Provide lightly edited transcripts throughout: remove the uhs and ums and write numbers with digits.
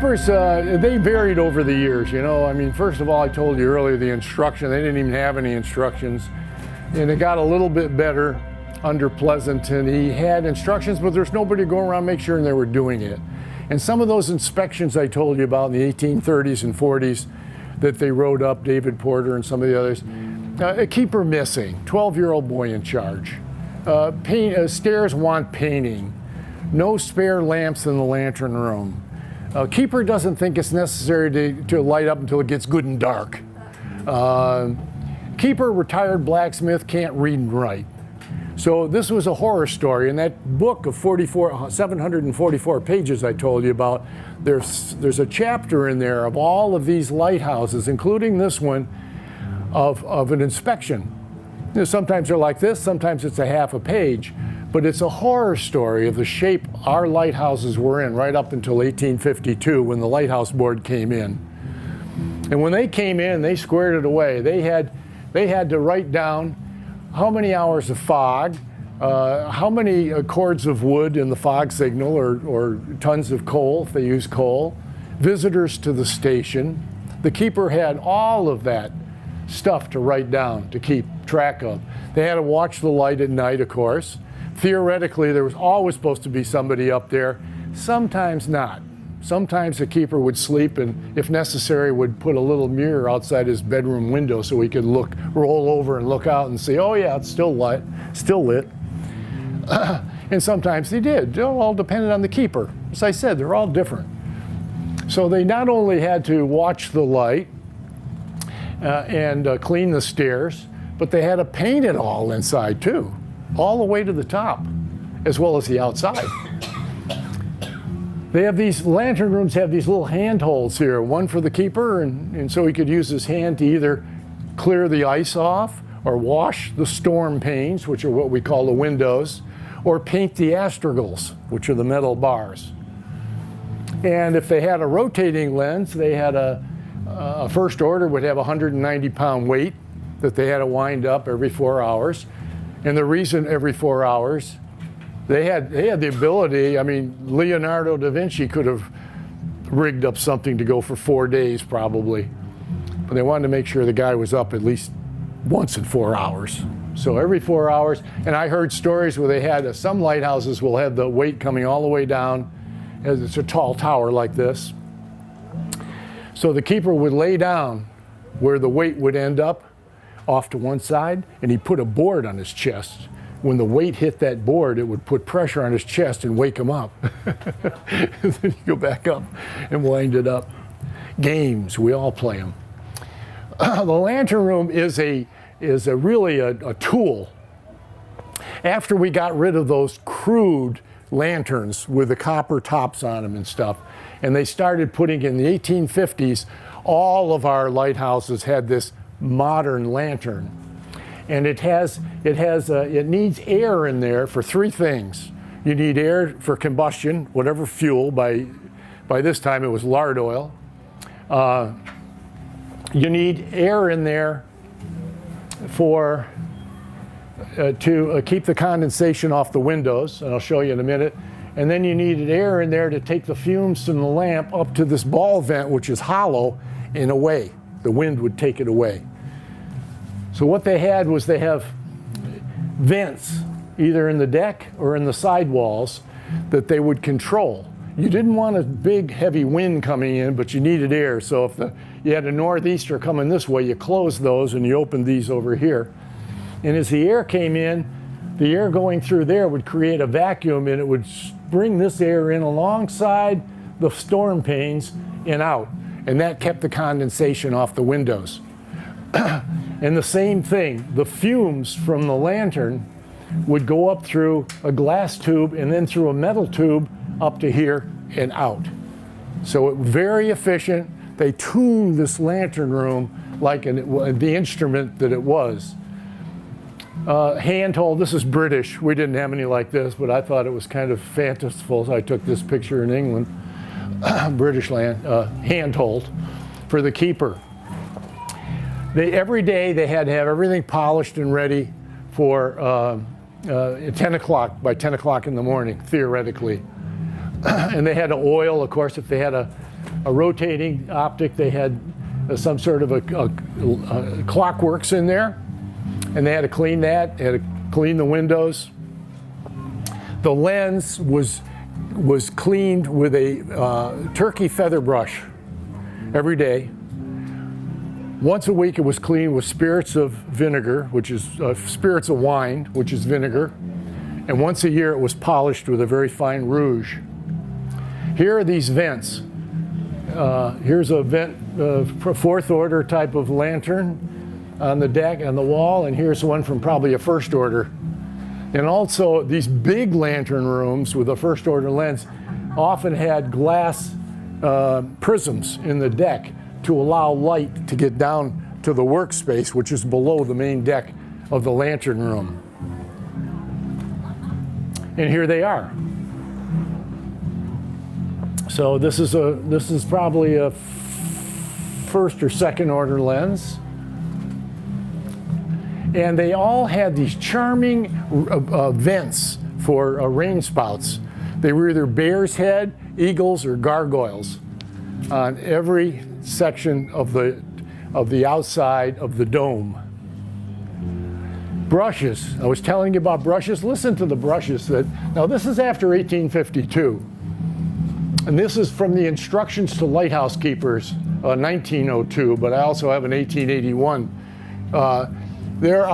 keepers, they varied over the years, you know. I mean, first of all, I told you earlier the instruction, they didn't even have any instructions. And it got a little bit better under Pleasanton. He had instructions, but there's nobody going around making sure they were doing it. And some of those inspections I told you about in the 1830s and 40s that they wrote up, David Porter and some of the others, a keeper missing, 12-year-old boy in charge. Stairs want painting. No spare lamps in the lantern room. Keeper doesn't think it's necessary to light up until it gets good and dark. Keeper, retired blacksmith, can't read and write. So this was a horror story. In that book of 744 pages I told you about, there's a chapter in there of all of these lighthouses, including this one, of an inspection. You know, sometimes they're like this, sometimes it's a half a page, but it's a horror story of the shape our lighthouses were in right up until 1852 when the Lighthouse Board came in. And when they came in, they squared it away. They had to write down how many hours of fog, how many cords of wood in the fog signal or tons of coal if they use coal, visitors to the station. The keeper had all of that stuff to write down, to keep track of. They had to watch the light at night, of course. Theoretically, there was always supposed to be somebody up there, sometimes not. Sometimes the keeper would sleep and, if necessary, would put a little mirror outside his bedroom window so he could roll over and look out and see, oh yeah, it's still lit. And sometimes they did. It all depended on the keeper. As I said, they're all different. So they not only had to watch the light and clean the stairs, but they had to paint it all inside too, all the way to the top, as well as the outside. They have these lantern rooms have these little handholds here, one for the keeper, and so he could use his hand to either clear the ice off or wash the storm panes, which are what we call the windows, or paint the astragals, which are the metal bars. And if they had a rotating lens, they had a first order would have a 190-pound weight that they had to wind up every 4 hours. And the reason every 4 hours, they had the ability, I mean, Leonardo da Vinci could have rigged up something to go for 4 days probably. But they wanted to make sure the guy was up at least once in 4 hours. So every 4 hours, and I heard stories where they had, some lighthouses will have the weight coming all the way down, as it's a tall tower like this. So the keeper would lay down where the weight would end up off to one side, and he'd put a board on his chest. When the weight hit that board, it would put pressure on his chest and wake him up. And then you go back up and wind it up. Games, we all play them. The lantern room is really a tool. After we got rid of those crude lanterns with the copper tops on them and stuff, and they started putting in the 1850s, all of our lighthouses had this modern lantern. And it needs air in there for three things. You need air for combustion, whatever fuel. By this time it was lard oil. You need air in there for to keep the condensation off the windows, and I'll show you in a minute. And then you needed air in there to take the fumes from the lamp up to this ball vent, which is hollow, and away. The wind would take it away. So what they had was they have vents, either in the deck or in the sidewalls, that they would control. You didn't want a big, heavy wind coming in, but you needed air. So if you had a northeaster coming this way, you closed those and you opened these over here. And as the air came in, the air going through there would create a vacuum, and it would bring this air in alongside the storm panes and out. And that kept the condensation off the windows. And the same thing, the fumes from the lantern would go up through a glass tube and then through a metal tube up to here and out. So it was very efficient. They tuned this lantern room like the instrument that it was. Handhold, this is British. We didn't have any like this, but I thought it was kind of fanciful, so I took this picture in England. British land, handhold for the keeper. Every day they had to have everything polished and ready for 10 o'clock, by 10 o'clock in the morning, theoretically. And they had to oil, of course, if they had a rotating optic. They had some sort of a clockworks in there, and they had to clean that, had to clean the windows. The lens was cleaned with a turkey feather brush every day. Once a week it was cleaned with spirits of vinegar, which is spirits of wine, which is vinegar. And once a year it was polished with a very fine rouge. Here are these vents. Here's a vent, fourth order type of lantern on the deck, on the wall, and here's one from probably a first order. And also these big lantern rooms with a first order lens often had glass prisms in the deck to allow light to get down to the workspace, which is below the main deck of the lantern room. And here they are. So this is probably a first or second order lens. And they all had these charming vents for rain spouts. They were either bear's head, eagles, or gargoyles on every section of the outside of the dome. Brushes. I was telling you about brushes. Listen to the brushes. Now this is after 1852. And this is from the Instructions to Lighthouse Keepers, 1902, but I also have an 1881. There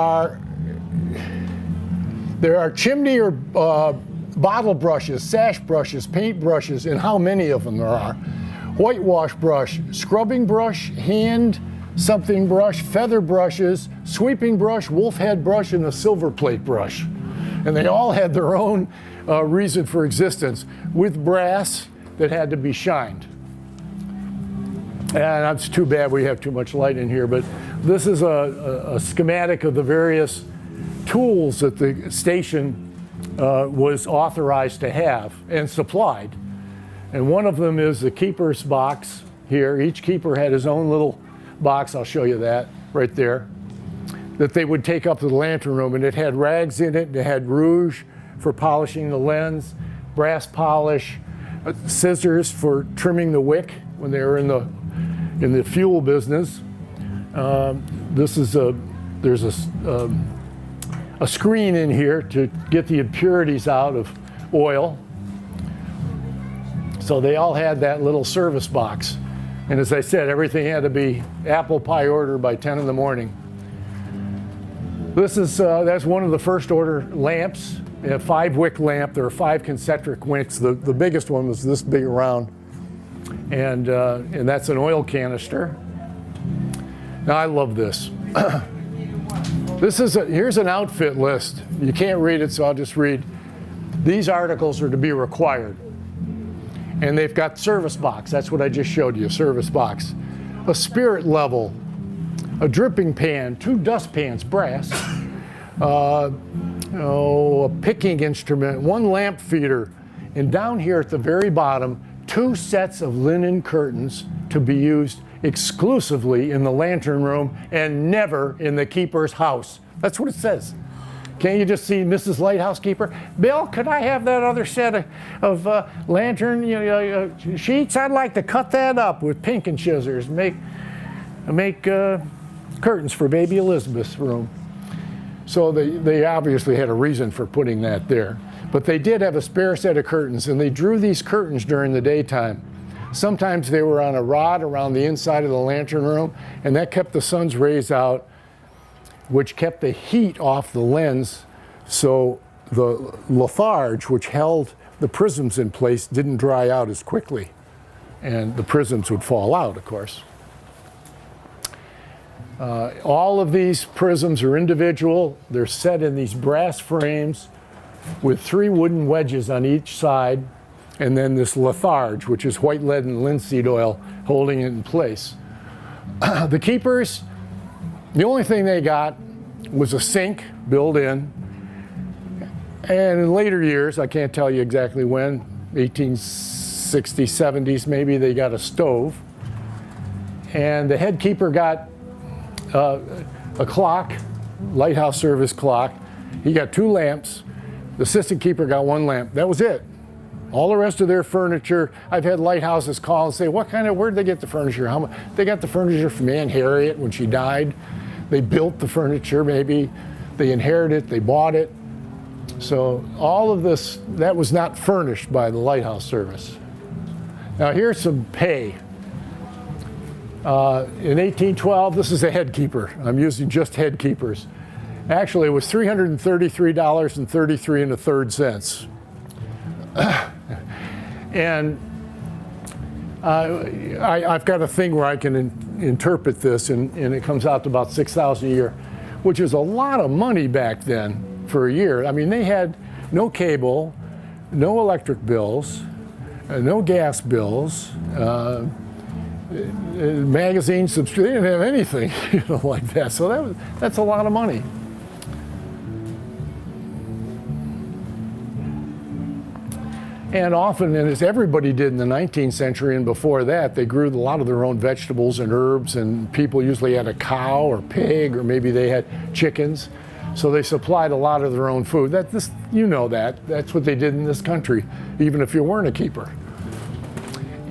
are chimney or bottle brushes, sash brushes, paint brushes, and how many of them there are. Whitewash brush, scrubbing brush, hand something brush, feather brushes, sweeping brush, wolf head brush, and a silver plate brush. And they all had their own reason for existence, with brass that had to be shined. And it's too bad we have too much light in here, but this is a schematic of the various tools that the station was authorized to have and supplied. And one of them is the keeper's box here. Each keeper had his own little box, I'll show you that right there, that they would take up to the lantern room, and it had rags in it, it had rouge for polishing the lens, brass polish, scissors for trimming the wick when they were in the fuel business. There's a screen in here to get the impurities out of oil. So they all had that little service box. And as I said, everything had to be apple pie order by 10 in the morning. That's one of the first order lamps, a 5-wick lamp. There are 5 concentric wicks. The biggest one was this big around. And that's an oil canister. Now I love this. Here's an outfit list. You can't read it, so I'll just read. These articles are to be required. And they've got service box. That's what I just showed you, service box. A spirit level, a dripping pan, 2 dust pans, brass, a picking instrument, 1 lamp feeder, and down here at the very bottom, 2 sets of linen curtains to be used exclusively in the lantern room and never in the keeper's house. That's what it says. Can't you just see Mrs. Lighthouse Keeper? Bill, could I have that other set of lantern sheets? I'd like to cut that up with pink and scissors. Make curtains for baby Elizabeth's room. So they obviously had a reason for putting that there. But they did have a spare set of curtains, and they drew these curtains during the daytime. Sometimes they were on a rod around the inside of the lantern room, and that kept the sun's rays out, which kept the heat off the lens, so the litharge, which held the prisms in place, didn't dry out as quickly, and the prisms would fall out, of course. All of these prisms are individual. They're set in these brass frames with 3 wooden wedges on each side, and then this litharge, which is white lead and linseed oil, holding it in place. The keepers, the only thing they got was a sink built in, and in later years, I can't tell you exactly when, 1860s, 70s maybe, they got a stove. And the head keeper got a clock, lighthouse service clock. He got 2 lamps. The assistant keeper got 1 lamp. That was it. All the rest of their furniture, I've had lighthouses call and say, where did they get the furniture? They got the furniture from Aunt Harriet when she died. They built the furniture, maybe. They inherited it, they bought it. So all of this, that was not furnished by the lighthouse service. Now here's some pay. In 1812, this is a head keeper. I'm using just head keepers. Actually, it was $333.33 1/3. And I've got a thing where I can interpret this, and it comes out to about $6,000 a year, which is a lot of money back then for a year. I mean, they had no cable, no electric bills, no gas bills, magazine subscription. They didn't have anything, like that. So that's a lot of money. And often, and as everybody did in the 19th century and before that, they grew a lot of their own vegetables and herbs, and people usually had a cow or pig, or maybe they had chickens. So they supplied a lot of their own food. That's what they did in this country, even if you weren't a keeper.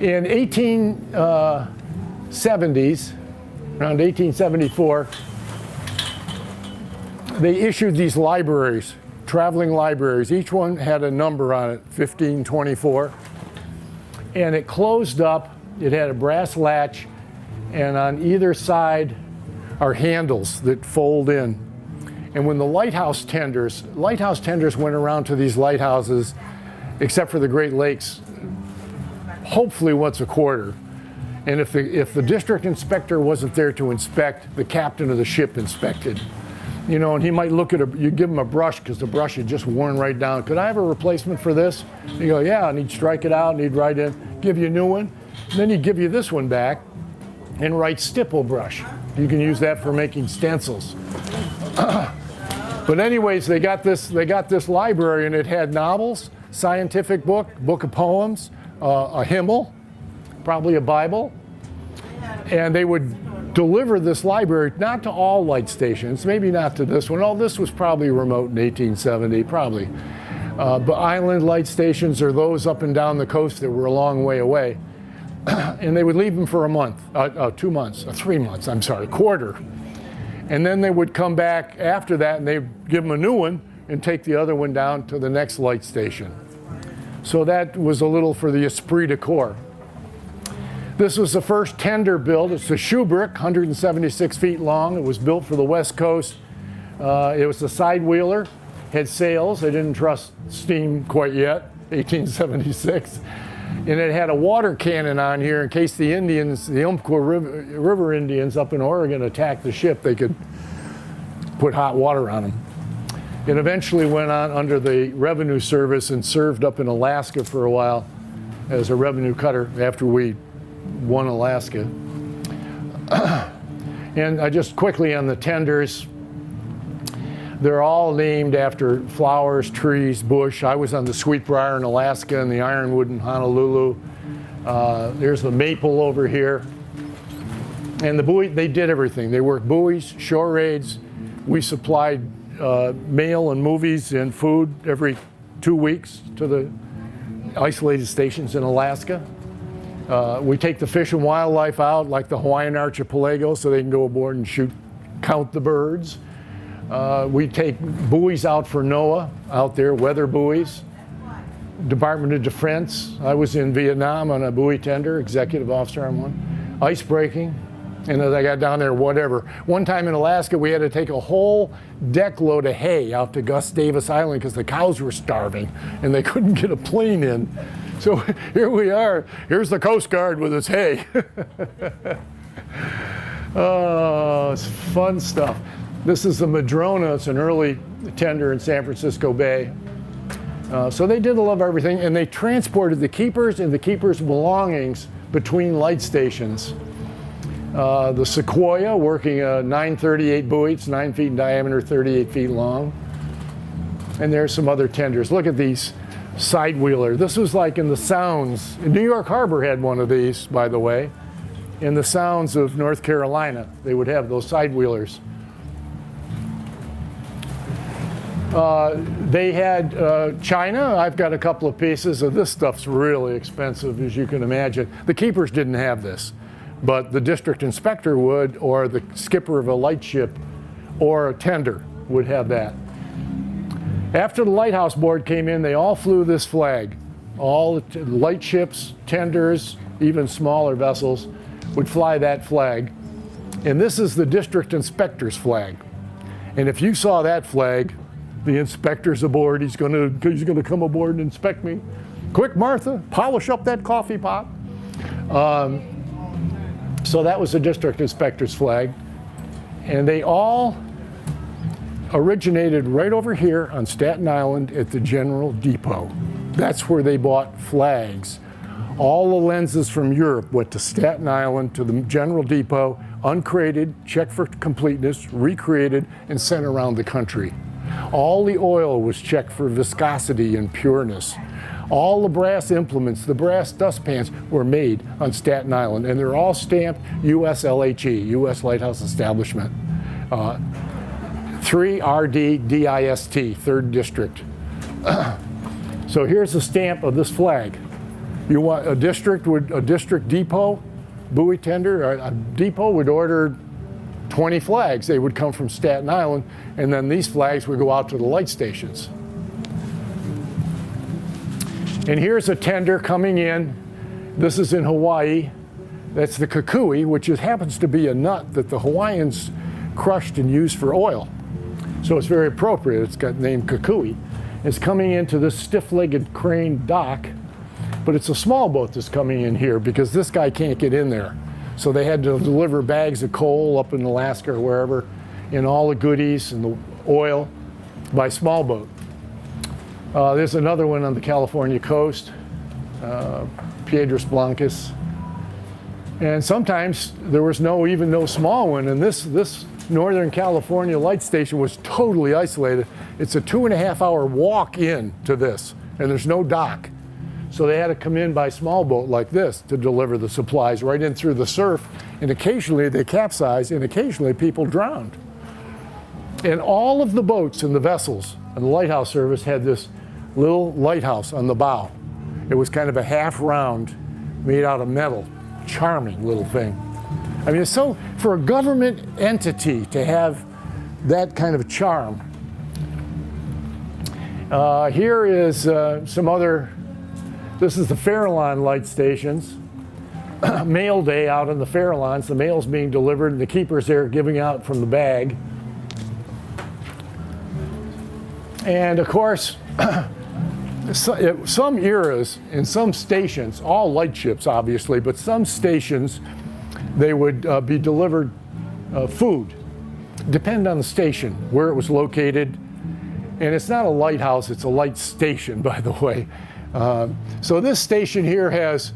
In 1870s, around 1874, they issued these libraries, traveling libraries. Each one had a number on it, 1524. And it closed up. It had a brass latch, and on either side are handles that fold in. And when the lighthouse tenders went around to these lighthouses, except for the Great Lakes, hopefully once a quarter. And if the district inspector wasn't there to inspect, the captain of the ship inspected. And he might look at you give him a brush because the brush had just worn right down. Could I have a replacement for this? You go, yeah, and he'd strike it out and he'd write in, give you a new one. And then he'd give you this one back and write stipple brush. You can use that for making stencils. But anyways, they got this library, and it had novels, scientific book of poems, a hymnal, probably a Bible, and they would deliver this library not to all light stations, maybe not to this one. All this was probably remote in 1870, probably. But island light stations are those up and down the coast that were a long way away. And they would leave them for a month, 2 months, 3 months, I'm sorry, quarter. And then they would come back after that, and they'd give them a new one and take the other one down to the next light station. So that was a little for the esprit de corps. This was the first tender built. It's a Schubrick, 176 feet long. It was built for the West Coast. It was a side-wheeler, had sails. They didn't trust steam quite yet, 1876. And it had a water cannon on here in case the Indians, the Umpqua River Indians up in Oregon attacked the ship, they could put hot water on them. It eventually went on under the Revenue Service and served up in Alaska for a while as a revenue cutter after we won Alaska. And just quickly on the tenders, they're all named after flowers, trees, bush. I was on the Sweetbriar in Alaska and the Ironwood in Honolulu. There's the maple over here. And the buoy, they did everything. They worked buoys, shore raids. We supplied mail and movies and food every 2 weeks to the isolated stations in Alaska. We take the fish and wildlife out, like the Hawaiian archipelago, so they can go aboard and count the birds. We take buoys out for NOAA out there, weather buoys. Department of Defense. I was in Vietnam on a buoy tender, executive officer on one. Ice breaking. And as I got down there, whatever. One time in Alaska, we had to take a whole deck load of hay out to Gus Davis Island because the cows were starving and they couldn't get a plane in. So here we are. Here's the Coast Guard with its hay. Oh, it's fun stuff. This is the Madrona. It's an early tender in San Francisco Bay. So they did a lot of everything, and they transported the keepers and the keepers' belongings between light stations. The Sequoia, working a 938 buoy, it's 9 feet in diameter, 38 feet long. And there's some other tenders. Look at these side-wheeler. This was like in the Sounds. New York Harbor had one of these, by the way. In the Sounds of North Carolina, they would have those side-wheelers. They had China. I've got a couple of pieces of this stuff's really expensive, as you can imagine. The keepers didn't have this, but the district inspector would, or the skipper of a lightship or a tender would have that. After the lighthouse board came in, they all flew this flag. All the lightships, tenders, even smaller vessels would fly that flag. And this is the district inspector's flag. And if you saw that flag, the inspector's aboard. He's gonna come aboard and inspect me. Quick, Martha, polish up that coffee pot. So that was the district inspector's flag. And they all originated right over here on Staten Island at the General Depot. That's where they bought flags. All the lenses from Europe went to Staten Island, to the General Depot, uncrated, checked for completeness, recreated, and sent around the country. All the oil was checked for viscosity and pureness. All the brass implements, the brass dustpans, were made on Staten Island, and they're all stamped USLHE, U.S. Lighthouse Establishment. 3RD-DIST, 3rd District. So here's the stamp of this flag. You want a district depot, buoy tender, a depot would order 20 flags. They would come from Staten Island, and then these flags would go out to the light stations. And here's a tender coming in. This is in Hawaii. That's the kukui, which happens to be a nut that the Hawaiians crushed and used for oil. So it's very appropriate. It's got the name kukui. It's coming into this stiff-legged crane dock, but it's a small boat that's coming in here because this guy can't get in there. So they had to deliver bags of coal up in Alaska or wherever, and all the goodies and the oil by small boat. There's another one on the California coast, Piedras Blancas. And sometimes there was even no small one, and this Northern California light station was totally isolated. It's a 2.5-hour walk in to this, and there's no dock. So they had to come in by small boat like this to deliver the supplies right in through the surf, and occasionally they capsized, and occasionally people drowned. And all of the boats and the vessels and the lighthouse service had this little lighthouse on the bow. It was kind of a half round made out of metal. Charming little thing. I mean, it's so, for a government entity to have that kind of charm. Here is some other, this is the Farallon light stations. Mail day out on the Farallons, the mail's being delivered and the keeper's there giving out from the bag. And of course, some eras in some stations, all lightships obviously, but some stations, they would be delivered food. Depend on the station, where it was located. And it's not a lighthouse, it's a light station, by the way. So this station here has,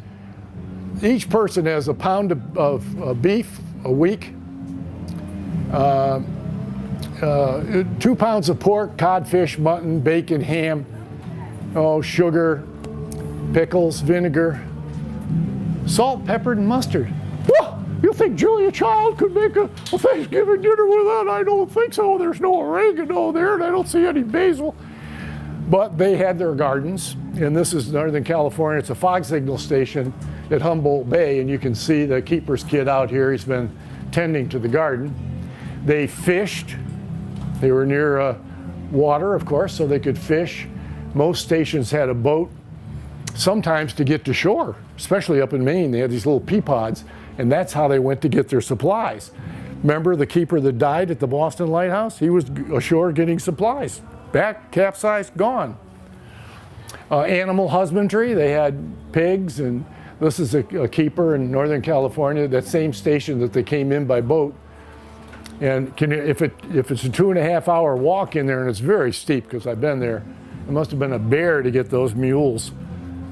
each person has a pound of beef a week, 2 pounds of pork, codfish, mutton, bacon, ham, sugar, pickles, vinegar, salt, pepper, and mustard. Whoa! You think Julia Child could make a Thanksgiving dinner with that? I don't think so. There's no oregano there, and I don't see any basil. But they had their gardens, and this is Northern California. It's a fog signal station at Humboldt Bay, and you can see the keeper's kid out here. He's been tending to the garden. They fished. They were near water, of course, so they could fish. Most stations had a boat, sometimes to get to shore, especially up in Maine. They had these little pea pods, and that's how they went to get their supplies. Remember the keeper that died at the Boston Lighthouse? He was ashore getting supplies. Back, capsized, gone. Animal husbandry, they had pigs, and this is a keeper in Northern California, that same station that they came in by boat. And if it's a 2.5-hour walk in there, and it's very steep because I've been there, it must have been a bear to get those mules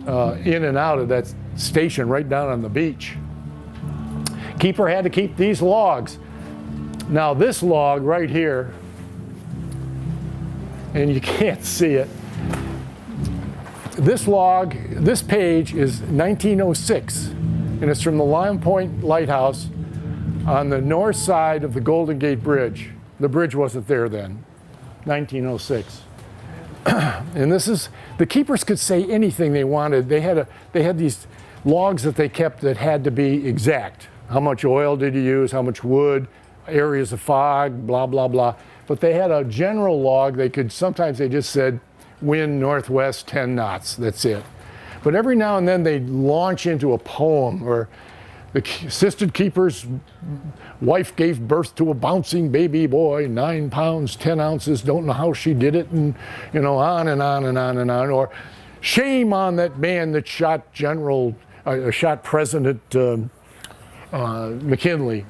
in and out of that station right down on the beach. Keeper had to keep these logs. Now this log right here, and you can't see it, this log, this page is 1906, and it's from the Lime Point Lighthouse on the north side of the Golden Gate Bridge. The bridge wasn't there then, 1906. And this is, the keepers could say anything they wanted. They had these logs that they kept that had to be exact. How much oil did you use? How much wood? Areas of fog, blah, blah, blah. But they had a general log. Sometimes they just said wind northwest 10 knots, that's it. But every now and then they'd launch into a poem, or the assistant keeper's wife gave birth to a bouncing baby boy, 9 pounds, 10 ounces, don't know how she did it, and on and on and on and on. Or shame on that man that shot shot President McKinley.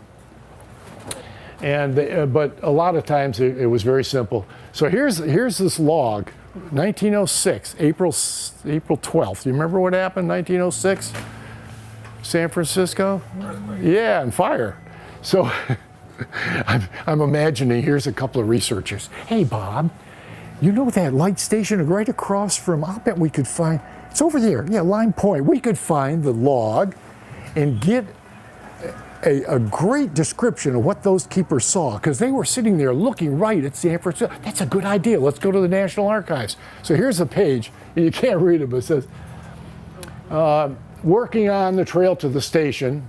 And but a lot of times it was very simple. So here's this log, 1906, April 12th. You remember what happened, 1906? San Francisco? Yeah, and fire. So I'm imagining, here's a couple of researchers. Hey, Bob, you know that light station right across from, I'll bet we could find, it's over there, yeah, Lime Point. We could find the log and get a great description of what those keepers saw, because they were sitting there looking right at San Francisco. That's a good idea. Let's go to the National Archives. So here's a page, and you can't read it, but it says, working on the trail to the station,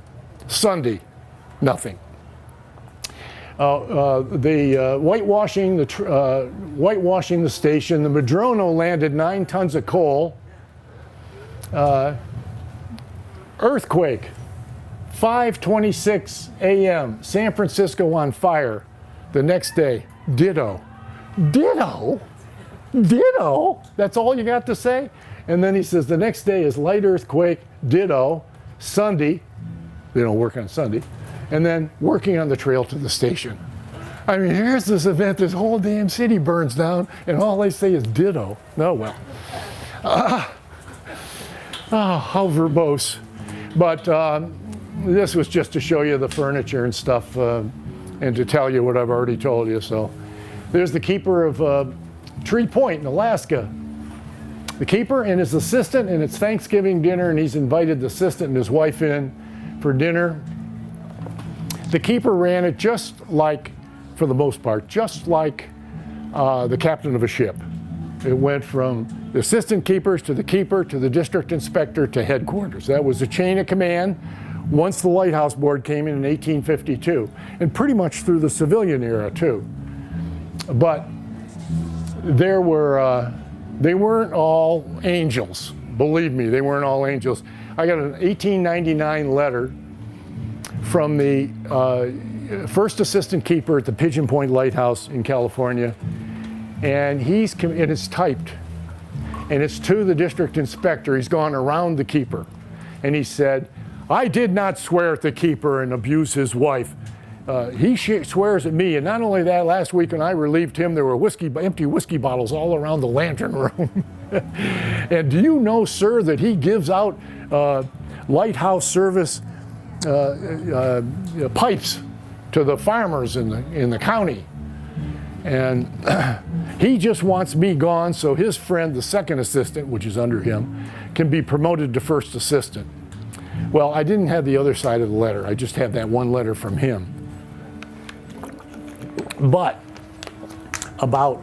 Sunday, nothing. Whitewashing the station, the Madrono landed 9 tons of coal. Earthquake, 5:26 a.m., San Francisco on fire. The next day, ditto. Ditto? Ditto? That's all you got to say? And then he says the next day is light earthquake, ditto, Sunday, they don't work on Sunday, and then working on the trail to the station. I mean, here's this event, this whole damn city burns down, and all they say is ditto. Oh, well. How verbose. But this was just to show you the furniture and stuff, and to tell you what I've already told you. So there's the keeper of Tree Point in Alaska. The keeper and his assistant, and it's Thanksgiving dinner, and he's invited the assistant and his wife in for dinner. The keeper ran it just like, for the most part, just like the captain of a ship. It went from the assistant keepers to the keeper to the district inspector to headquarters. That was the chain of command once the Lighthouse Board came in 1852, and pretty much through the civilian era too. But there were, they weren't all angels. Believe me, they weren't all angels. I got an 1899 letter from the first assistant keeper at the Pigeon Point Lighthouse in California, and it's typed, and it's to the district inspector. He's gone around the keeper, and he said, I did not swear at the keeper and abuse his wife. He swears at me, and not only that, last week when I relieved him, there were empty whiskey bottles all around the lantern room. And do you know, sir, that he gives out lighthouse service pipes to the farmers in the county? And he just wants me gone so his friend, the second assistant, which is under him, can be promoted to first assistant. Well, I didn't have the other side of the letter. I just had that one letter from him. But about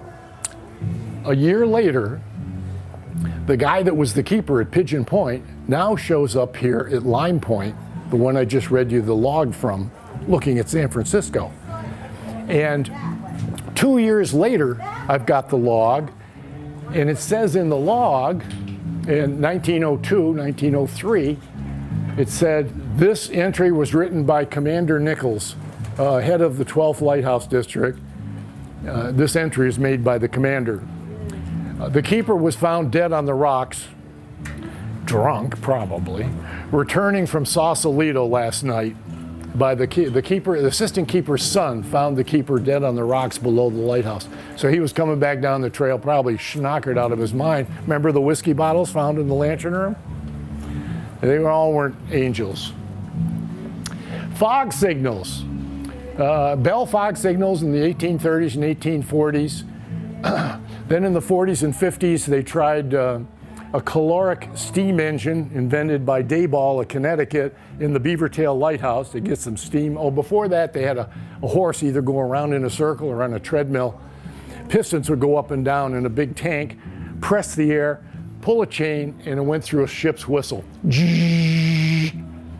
a year later, the guy that was the keeper at Pigeon Point now shows up here at Lime Point, the one I just read you the log from, looking at San Francisco. And 2 years later, I've got the log, and it says in the log, in 1902, 1903, it said, this entry was written by Commander Nichols, head of the 12th Lighthouse District. This entry is made by the commander. The keeper was found dead on the rocks, drunk probably, returning from Sausalito last night. By the keeper, the assistant keeper's son found the keeper dead on the rocks below the lighthouse. So he was coming back down the trail, probably schnockered out of his mind. Remember the whiskey bottles found in the lantern room? They all weren't angels. Fog signals. Bell fog signals in the 1830s and 1840s. Then in the 40s and 50s, they tried a caloric steam engine invented by Dayball of Connecticut in the Beavertail Lighthouse to get some steam. Oh, before that, they had a horse either go around in a circle or on a treadmill. pistons would go up and down in a big tank, press the air, pull a chain, and it went through a ship's whistle.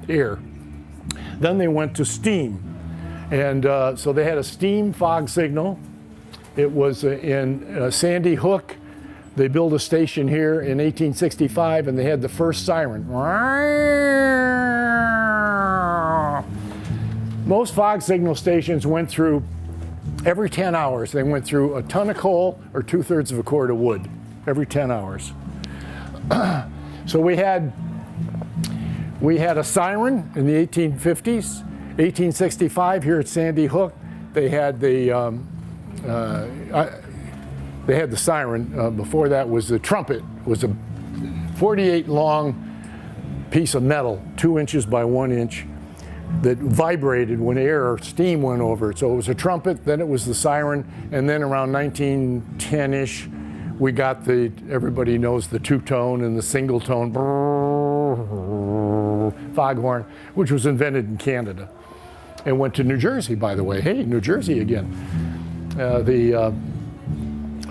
Air. Then they went to steam. And so they had a steam fog signal. It was in Sandy Hook. They built a station here in 1865, and they had the first siren. Most fog signal stations went through, every 10 hours, they went through a ton of coal or 2/3 of a cord of wood, every 10 hours. So we had a siren in the 1850s. 1865 here at Sandy Hook, they had the siren. Before that was the trumpet. It was a 48 long piece of metal, 2 inches by 1 inch, that vibrated when air or steam went over it. So it was a trumpet, then it was the siren, and then around 1910-ish, we got everybody knows the two-tone and the single-tone foghorn, which was invented in Canada and went to New Jersey, by the way. Hey, New Jersey again. The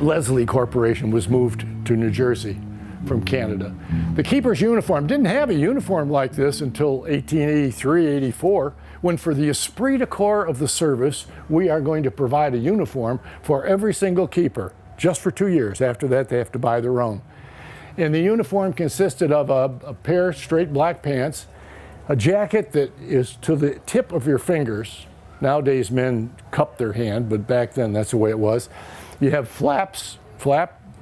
Leslie Corporation was moved to New Jersey from Canada. The keeper's uniform didn't have a uniform like this until 1883-84, when for the esprit de corps of the service, we are going to provide a uniform for every single keeper, just for 2 years. After that, they have to buy their own. And the uniform consisted of a pair of straight black pants, a jacket that is to the tip of your fingers. Nowadays, men cup their hand, but back then, that's the way it was. You have flap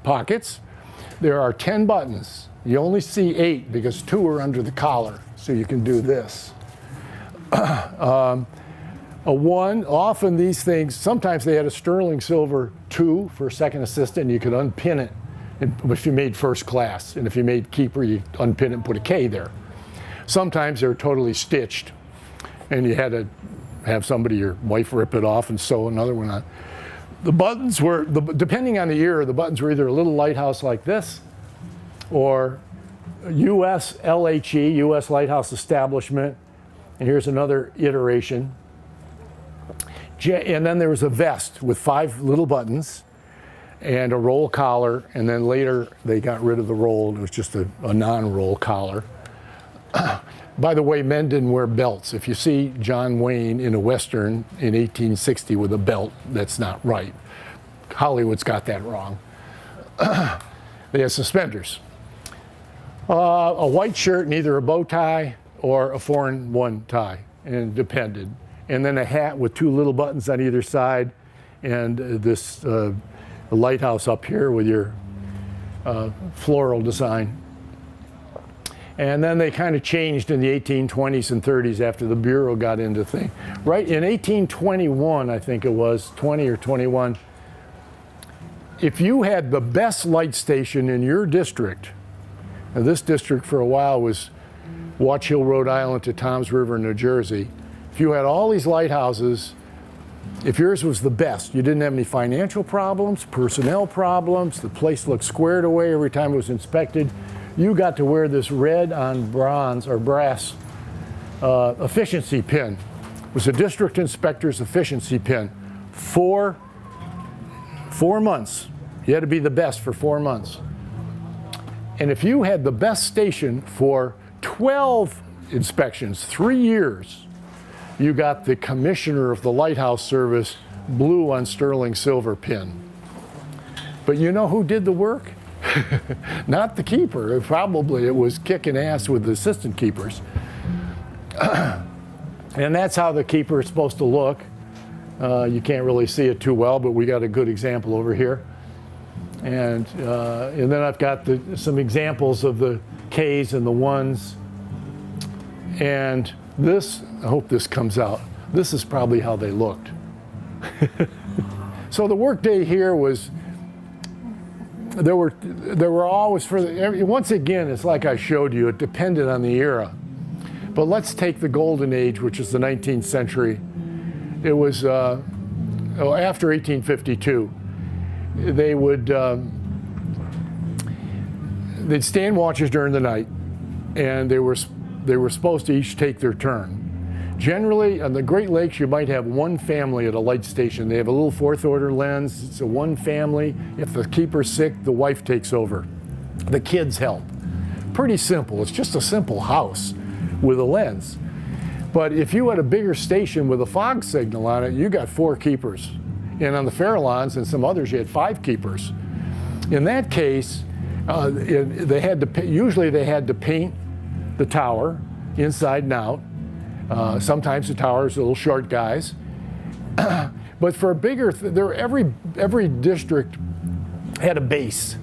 pockets. There are 10 buttons. You only see 8 because 2 are under the collar, so you can do this. A 1, often these things, sometimes they had a sterling silver 2 for second assistant, and you could unpin it if you made first class. And if you made keeper, you unpin it and put a K there. Sometimes they were totally stitched, and you had to have somebody, your wife, rip it off and sew another one on. The buttons were, depending on the year, the buttons were either a little lighthouse like this, or USLHE, U.S. Lighthouse Establishment. And here's another iteration. And then there was a vest with 5 little buttons and a roll collar. And then later they got rid of the roll. It was just a non-roll collar. By the way, men didn't wear belts. If you see John Wayne in a Western in 1860 with a belt, that's not right. Hollywood's got that wrong. They had suspenders. A white shirt and either a bow tie or a 4-in-1 tie, and it depended. And then a hat with 2 little buttons on either side, and this lighthouse up here with your floral design. And then they kind of changed in the 1820s and 30s after the Bureau got into thing. Right in 1821, I think it was, 20 or 21, if you had the best light station in your district, and this district for a while was Watch Hill, Rhode Island to Toms River, New Jersey, if you had all these lighthouses, if yours was the best, you didn't have any financial problems, personnel problems, the place looked squared away every time it was inspected, you got to wear this red on bronze or brass efficiency pin. It was a district inspector's efficiency pin. 4 months. You had to be the best for 4 months. And if you had the best station for 12 inspections, 3 years, you got the commissioner of the lighthouse service blue on sterling silver pin. But you know who did the work? Not the keeper. Probably it was kicking ass with the assistant keepers. And that's how the keeper is supposed to look. You can't really see it too well, but we got a good example over here. And then I've got some examples of the Ks and the 1s. And this, I hope this comes out, this is probably how they looked. So the workday here was, there were always, once again, it's like I showed you, it depended on the era. But let's take the golden age, which is the 19th century. It was after 1852. They'd stand watches during the night, and they were supposed to each take their turn. Generally, on the Great Lakes, you might have one family at a light station. They have a little fourth order lens. It's a one family. If the keeper's sick, the wife takes over. The kids help. Pretty simple. It's just a simple house with a lens. But if you had a bigger station with a fog signal on it, you got 4 keepers. And on the Farallones and some others, you had 5 keepers. In that case, usually they had to paint the tower inside and out. Sometimes the towers are little short guys. But for a bigger, every district had a base.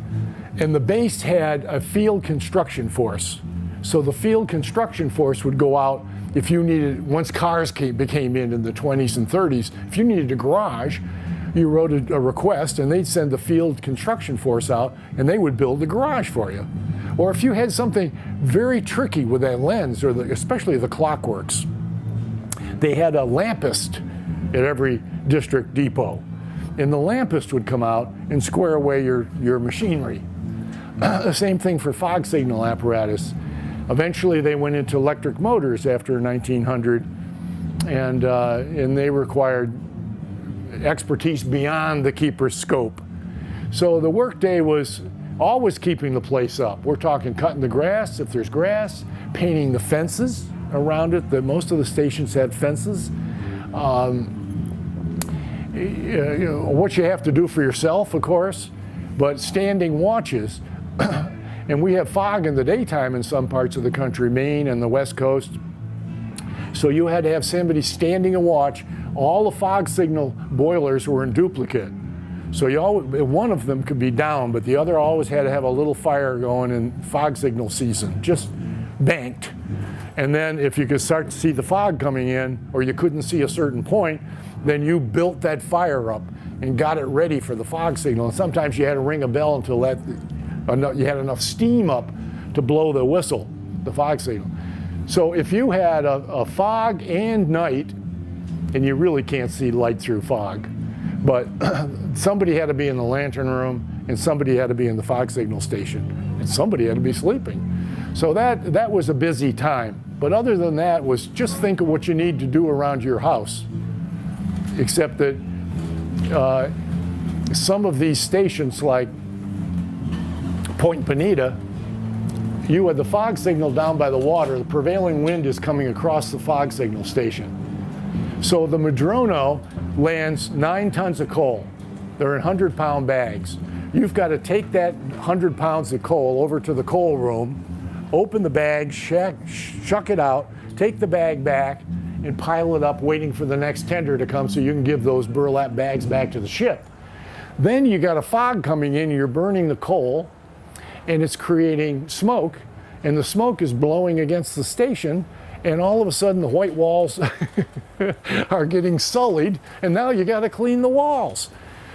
And the base had a field construction force. So the field construction force would go out if you needed, once cars became in the 20s and 30s, if you needed a garage, you wrote a request and they'd send the field construction force out and they would build the garage for you. Or if you had something very tricky with that lens, or especially the clockworks, they had a lampist at every district depot. And the lampist would come out and square away your machinery. The same thing for fog signal apparatus. Eventually they went into electric motors after 1900, and they required expertise beyond the keeper's scope. So the workday was always keeping the place up. We're talking cutting the grass, if there's grass, painting the fences around it. Most of the stations had fences. What you have to do for yourself, of course, but standing watches. And we have fog in the daytime in some parts of the country, Maine and the West Coast. So you had to have somebody standing a watch. All the fog signal boilers were in duplicate. So one of them could be down, but the other always had to have a little fire going in fog signal season, just banked. And then if you could start to see the fog coming in, or you couldn't see a certain point, then you built that fire up and got it ready for the fog signal. And sometimes you had to ring a bell until you had enough steam up to blow the whistle, the fog signal. So if you had a fog and night, and you really can't see light through fog, but somebody had to be in the lantern room, and somebody had to be in the fog signal station, and somebody had to be sleeping. So that was a busy time. But other than that was just think of what you need to do around your house. Except that some of these stations, like Point Bonita, you had the fog signal down by the water. The prevailing wind is coming across the fog signal station. So the Madrono lands 9 tons of coal. They're in 100-pound bags. You've got to take that 100 pounds of coal over to the coal room, open the bag, shuck it out, take the bag back, and pile it up waiting for the next tender to come so you can give those burlap bags back to the ship. Then you got a fog coming in, you're burning the coal, and it's creating smoke, and the smoke is blowing against the station, and all of a sudden the white walls are getting sullied, and now you got to clean the walls.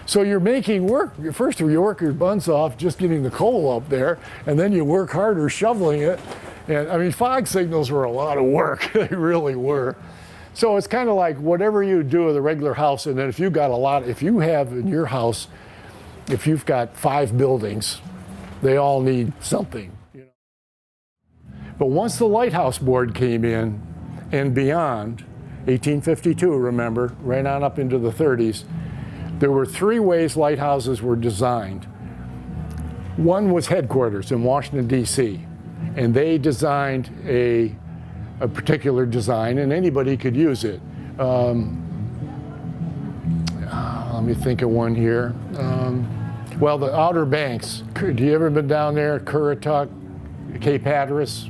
So you're making work. First you work your buns off just getting the coal up there, and then you work harder shoveling it. And I mean, fog signals were a lot of work. They really were. So it's kind of like whatever you do with a regular house, and then if you have in your house, if you've got 5 buildings, they all need something. But once the Lighthouse Board came in and beyond, 1852, remember, right on up into the 30s, there were 3 ways lighthouses were designed. One was headquarters in Washington, D.C., and they designed a particular design, and anybody could use it. Let me think of one here. Well, the Outer Banks. Have you ever been down there? Currituck, Cape Hatteras?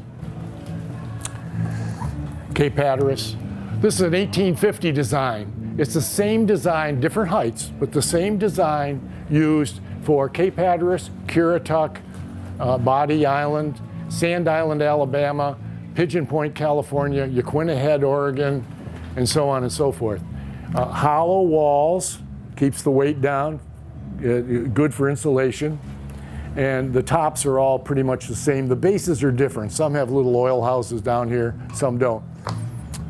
Cape Hatteras. This is an 1850 design. It's the same design, different heights, but the same design used for Cape Hatteras, Currituck, Body Island, Sand Island, Alabama, Pigeon Point, California, Yaquina Head, Oregon, and so on and so forth. Hollow walls, keeps the weight down, good for insulation, and the tops are all pretty much the same. The bases are different. Some have little oil houses down here, some don't.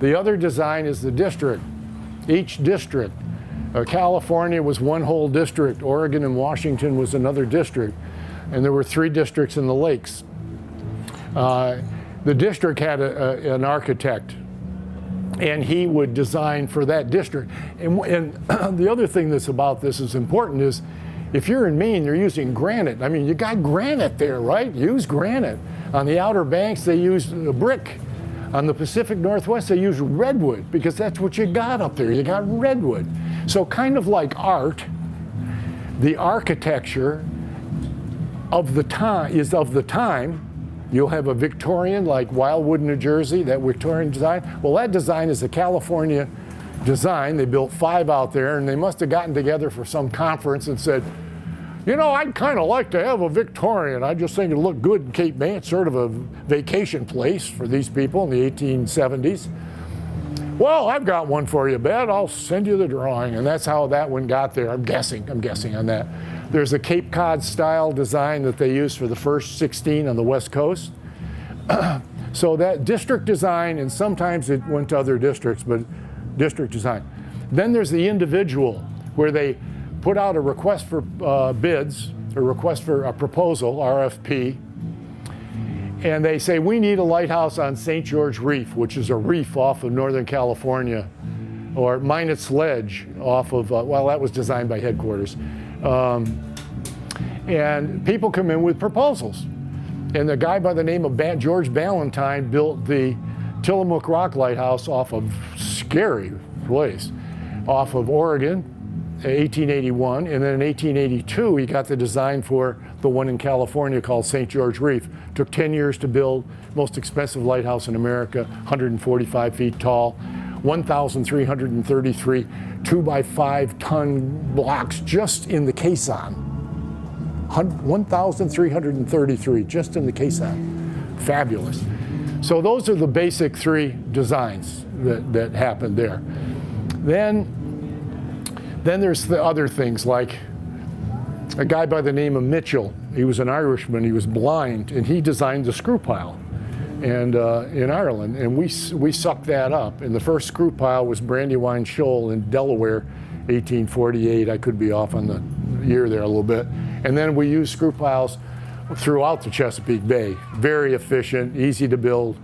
The other design is the district. Each district. California was one whole district. Oregon and Washington was another district. And there were 3 districts in the lakes. The district had an architect, and he would design for that district. And the other thing that's about this is important is, if you're in Maine, they're using granite. I mean, you got granite there, right? Use granite. On the Outer Banks, they use brick. On the Pacific Northwest, they use redwood, because that's what you got up there. You got redwood. So kind of like art, the architecture of the time is of the time. You'll have a Victorian like Wildwood, New Jersey, that Victorian design. Well, that design is a California design. They built 5 out there, and they must have gotten together for some conference and said, you know, I'd kind of like to have a Victorian. I just think it'd look good in Cape May. It's sort of a vacation place for these people in the 1870s. Well, I've got one for you, Bet. I'll send you the drawing. And that's how that one got there. I'm guessing on that. There's a Cape Cod style design that they used for the first 16 on the West Coast. So that district design, and sometimes it went to other districts, but district design. Then there's the individual, where they put out a request for bids, a request for a proposal, RFP, and they say, we need a lighthouse on St. George Reef, which is a reef off of Northern California, or Minot's Ledge off of, well, that was designed by headquarters. And people come in with proposals. And a guy by the name of George Ballantyne built the Tillamook Rock Lighthouse off of scary place, off of Oregon, 1881. And then in 1882, he got the design for the one in California called St. George Reef. Took 10 years to build, most expensive lighthouse in America, 145 feet tall, 1,333 2-by-5 ton blocks just in the caisson. 1,333 just in the caisson. Fabulous. So those are the basic 3 designs that happened there. Then there's the other things, like a guy by the name of Mitchell. He was an Irishman, he was blind, and he designed the screw pile and in Ireland, and we sucked that up. And the first screw pile was Brandywine Shoal in Delaware, 1848. I could be off on the year there a little bit. And then we used screw piles throughout the Chesapeake Bay. Very efficient, easy to build.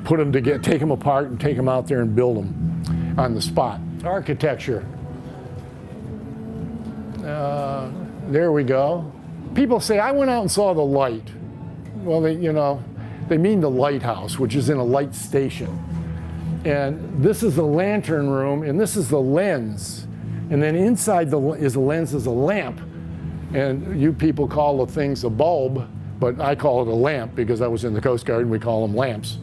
Put them together, take them apart and take them out there and build them on the spot. Architecture. There we go. People say, I went out and saw the light. Well, they mean the lighthouse, which is in a light station. And this is the lantern room, and this is the lens. And then inside the lens is a lamp. And you people call the things a bulb, but I call it a lamp because I was in the Coast Guard and we call them lamps.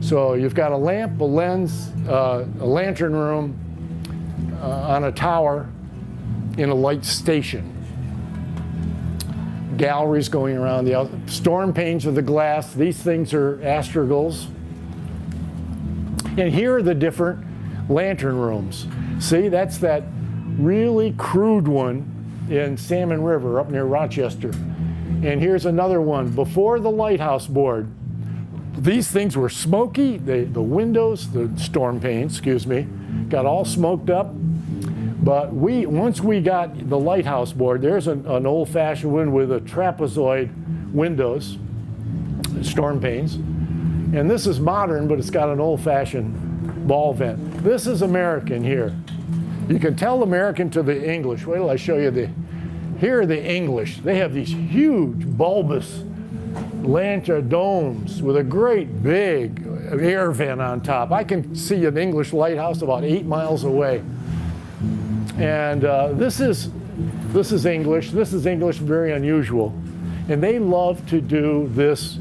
So you've got a lamp, a lens, a lantern room on a tower in a light station. Galleries going around the storm panes of the glass. These things are astragals. And here are the different lantern rooms. See, that's that really crude one in Salmon River up near Rochester. And here's another one before the lighthouse board. These things were smoky. The windows, the storm panes, excuse me, got all smoked up. But once we got the lighthouse board, there's an old-fashioned one with a trapezoid windows, storm panes. And this is modern, but it's got an old-fashioned ball vent. This is American here. You can tell American to the English. Wait till I show you here are the English. They have these huge bulbous lantern domes with a great big air vent on top. I can see an English lighthouse about 8 miles away. And this is English. This is English, very unusual. And they love to do this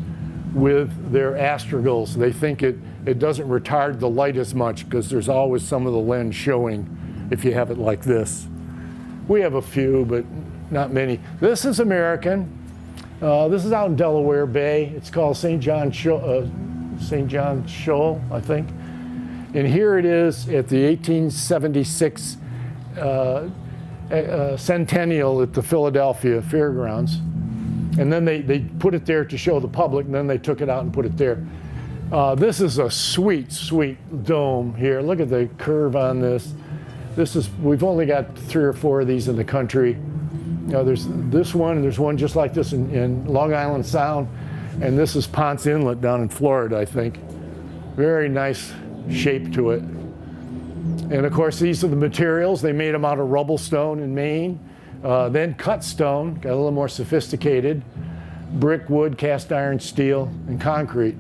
with their astragals. They think it doesn't retard the light as much because there's always some of the lens showing if you have it like this. We have a few, but not many. This is American. This is out in Delaware Bay. It's called St. John Shoal, I think. And here it is at the 1876 centennial at the Philadelphia Fairgrounds. And then they put it there to show the public, and then they took it out and put it there. This is a sweet, sweet dome here. Look at the curve on this. We've only got 3 or 4 of these in the country. There's this one, and there's one just like this in Long Island Sound, and this is Ponce Inlet down in Florida, I think. Very nice shape to it. And of course, these are the materials. They made them out of rubble stone in Maine, then cut stone, got a little more sophisticated, brick, wood, cast iron, steel, and concrete.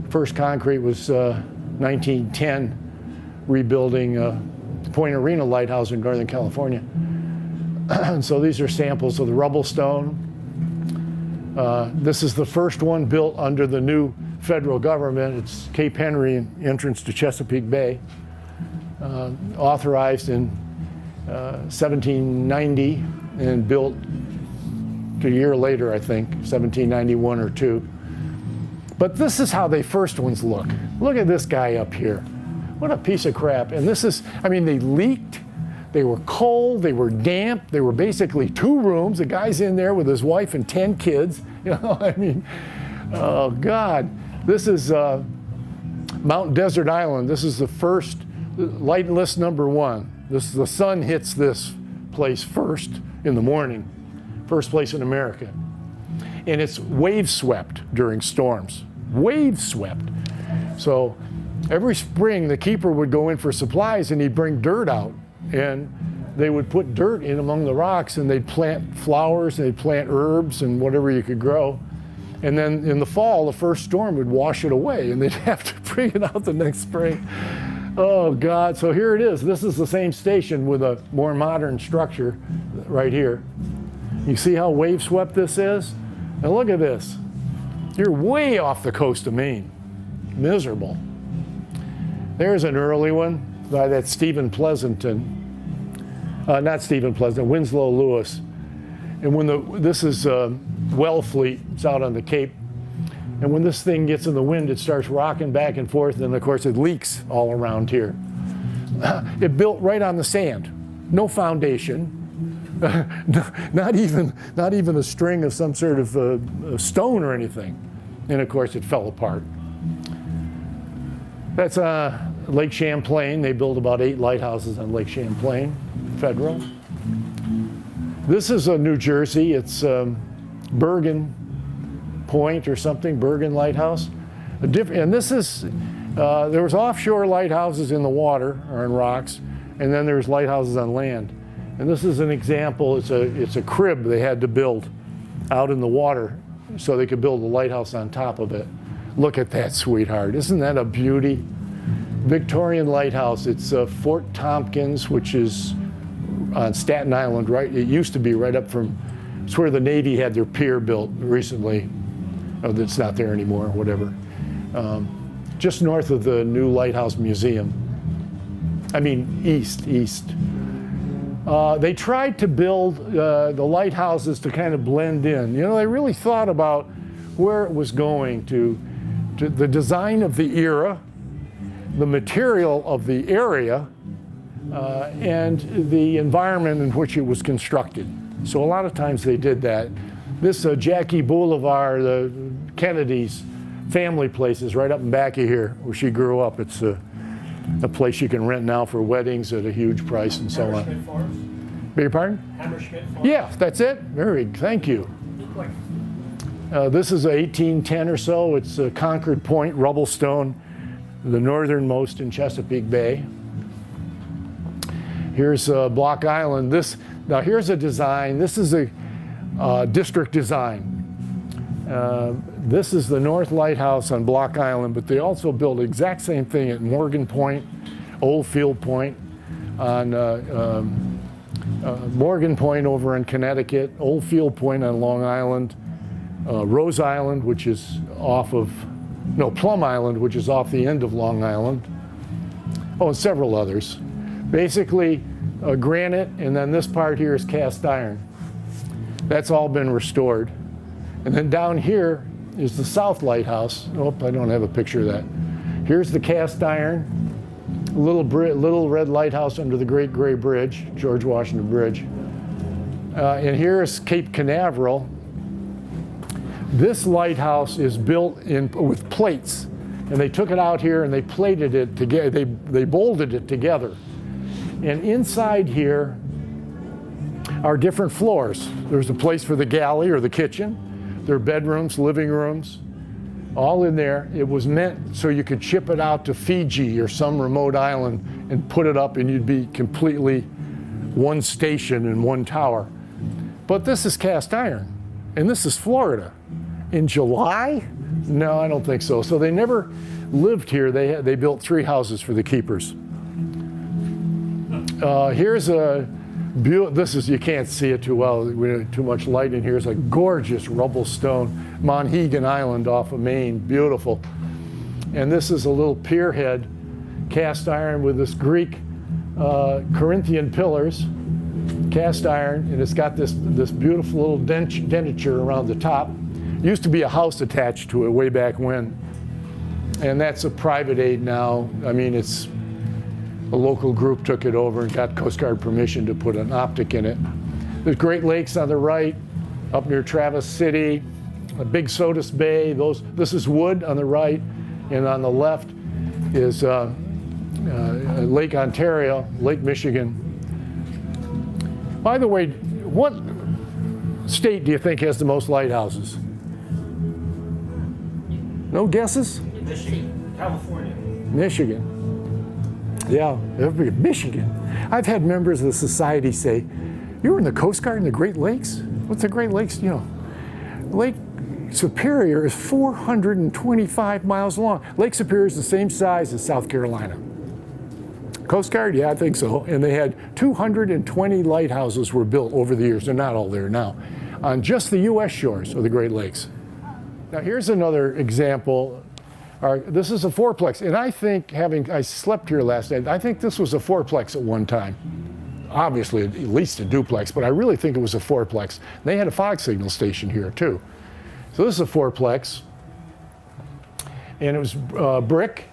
First concrete was 1910, rebuilding Point Arena Lighthouse in Northern California. And so these are samples of the rubble stone. This is the first one built under the new federal government. It's Cape Henry, entrance to Chesapeake Bay. Authorized in 1790 and built a year later, I think, 1791 or 2. But this is how the first ones look. Look at this guy up here. What a piece of crap. And this is, I mean, they leaked, they were cold, they were damp, they were basically 2 rooms. The guy's in there with his wife and 10 kids. You know, I mean, oh God. This is Mount Desert Island. This is the first light list number 1. The sun hits this place first in the morning, first place in America. And it's wave swept during storms, wave swept. So every spring the keeper would go in for supplies and he'd bring dirt out, and they would put dirt in among the rocks, and they'd plant flowers, and they'd plant herbs and whatever you could grow. And then in the fall, the first storm would wash it away, and they'd have to bring it out the next spring. Oh God, so here it is. This is the same station with a more modern structure right here. You see how wave swept this is? And look at this. You're way off the coast of Maine. Miserable. There's an early one by that Stephen Pleasanton. Not Stephen Pleasanton, Winslow Lewis. And when this is Wellfleet, it's out on the Cape. And when this thing gets in the wind, it starts rocking back and forth, and of course it leaks all around here. It built right on the sand, no foundation, not even a string of some sort of stone or anything. And of course it fell apart. That's Lake Champlain. They built about 8 lighthouses on Lake Champlain, federal. This is New Jersey. It's Bergen Point or something, Bergen Lighthouse. And this is, there was offshore lighthouses in the water or in rocks, and then there's lighthouses on land. And this is an example. It's a crib they had to build out in the water so they could build a lighthouse on top of it. Look at that, sweetheart. Isn't that a beauty? Victorian lighthouse. It's Fort Tompkins, which is on Staten Island, right? It used to be right up from, it's where the Navy had their pier built recently. Oh, it's not there anymore, whatever. Just north of the new Lighthouse Museum. I mean, east. They tried to build the lighthouses to kind of blend in. You know, they really thought about where it was going to the design of the era, the material of the area, and the environment in which it was constructed. So a lot of times they did that. This Jackie Boulevard, the Kennedy's family place is right up in back of here where she grew up. It's a place you can rent now for weddings at a huge price and so on. Hammersmith Farms? Beg your pardon? Hammersmith Farms? Yeah, that's it. Very, thank you. This is 1810 or so. It's Concord Point, rubble stone, the northernmost in Chesapeake Bay. Here's Block Island. Now here's a design. This is a district design. This is the North Lighthouse on Block Island, but they also built the exact same thing at Morgan Point, Old Field Point, on Morgan Point over in Connecticut, Old Field Point on Long Island, Rose Island, which is Plum Island, which is off the end of Long Island. Oh, and several others. Basically, granite, and then this part here is cast iron. That's all been restored. And then down here is the South Lighthouse. Oh, I don't have a picture of that. Here's the cast iron, little red lighthouse under the Great Gray Bridge, George Washington Bridge. And here is Cape Canaveral. This lighthouse is built with plates, and they took it out here and they plated it together. They bolted it together. And inside here are different floors. There's a place for the galley or the kitchen. There are bedrooms, living rooms, all in there. It was meant so you could ship it out to Fiji or some remote island and put it up, and you'd be completely one station and one tower. But this is cast iron, and this is Florida. In July? No, I don't think so. So they never lived here. They built 3 houses for the keepers. Here's a this is, you can't see it too well. We have too much light in here. It's a gorgeous rubble stone, Monhegan Island off of Maine, beautiful. And this is a little pier head, cast iron with this Greek Corinthian pillars, cast iron, and it's got this beautiful little denture around the top. Used to be a house attached to it way back when. And that's a private aid now. I mean, it's a local group took it over and got Coast Guard permission to put an optic in it. There's Great Lakes on the right, up near Traverse City, a big Sodus Bay. This is wood on the right, and on the left is Lake Ontario, Lake Michigan. By the way, what state do you think has the most lighthouses? No guesses? Michigan, California. Michigan. Yeah, Michigan. I've had members of the society say, "You were in the Coast Guard in the Great Lakes? What's the Great Lakes?" You know, Lake Superior is 425 miles long. Lake Superior is the same size as South Carolina. Coast Guard, yeah, I think so. And they had 220 lighthouses were built over the years. They're not all there now, on just the U.S. shores of the Great Lakes. Now here's another example. This is a fourplex, and I think, I slept here last night, I think this was a fourplex at one time. Obviously, at least a duplex, but I really think it was a fourplex. They had a fog signal station here too. So this is a fourplex, and it was brick,